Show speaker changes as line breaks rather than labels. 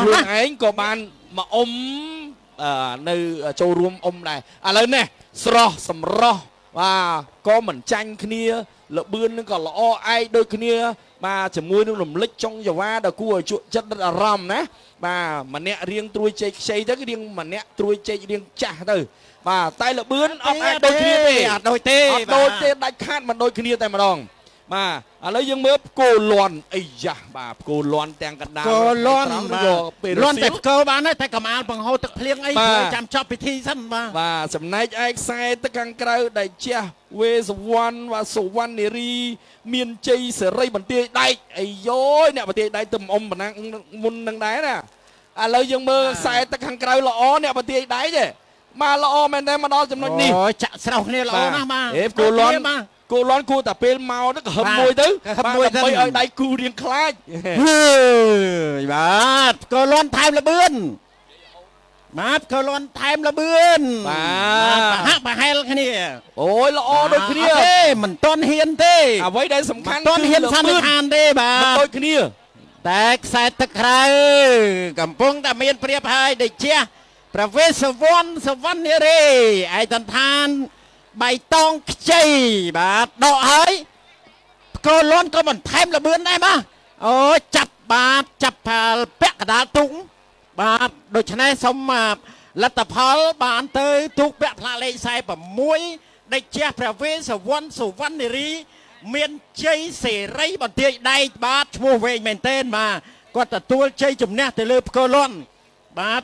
ខ្លួនឯងក៏បានមកនៅចូលរួមដែរឥឡូវនេះស្រស់សម្រស់បាទក៏មិនចាញ់គ្នាលបឿននឹងក៏ល្អឯកដូចគ្នាបាទជាមួយនឹងរំលេចចុងយ៉ាវ៉ាដល់គួរឲ្យជក់ចិត្តអារម្មណ៍ណាបាទម្នាក់រៀងត្រួយជែកខ្ចីទៅរៀងម្នាក់ត្រួយជែករៀងចាស់ទៅបាទតែលបឿនអត់អាចដូចគ្នាទេអត់ដូចទេដាច់ខាតមិនដូចគ្នាតែម្ដងបាទឥឡូវយើងមើលផ្គោលន់អីយ៉ាបាទផ្គោលន់ទាំងកណ្ដាល
ផ្គោលន់ពេលលន់តែផ្គោបានតែកម្មាលបង្ហូរទឹកភ្លៀងអីចាំចប់ពិធីសិន
បាទចំណែកឯខ្សែទឹកខាងក្រៅដែលជះវេសវណ្ណបាទសុវណ្ណនារីមានជ័យសេរីបន្ទាយដែកអីយោអ្នកបន្ទាយដែកទៅប៉ុណ្ណាមុននឹងដែរណាឥឡូវយើងមើលខ្សែទឹកខាងក្រៅល្អអ្នកបន្ទាយដែកទេបាទល្អមែនតែមកដល់ចំណុចនេះ
អូចាក់ស្រោះគ្នាល្អណាស់បាទ
ផ្គោលន់គួរតែពេលមកទៅក៏ហឹមមួយទៅដើម្បីឲ្យដៃគូរៀងខ្លាច
បាទផ្គោលន់ថែមលបឿនបាទផ្គោលន់ថែមលបឿន
បាទ
ប្រហែលគ្នា
អូយល្អដូចគ្នា
ទេមិនទាន់ហ៊ានទេ
អ្វីដែលសំខាន់
គឺទាន់ហ៊ានសន្និដ្ឋានទេបាទ
ដូចគ្នា
តែខ្សែទឹកក្រៅកំពុងតែមានព្រៀបហើយដូចជាប្រវេសវណ្ណសវណ្ណនារីឯកតឋានបៃតងខ្ចីបាទដកហើយផ្គោលន់ក៏បន្ថែមលបឿនដែរបាទអូចាប់បាទចាប់ផលពាក់កដាលទុងបាទដូច្នេះសូមលទ្ធផលបានទៅទូកពាក់ផ្លាកលេខ46ដេចជាព្រះវេសវណ្ណសុវណ្ណនារីមានជ័យសេរីបន្ទាយដែកបាទឈ្មោះវែងមែនទែនបាទគាត់ទទួលជ័យជំនះទៅលើផ្គោលន់បាទ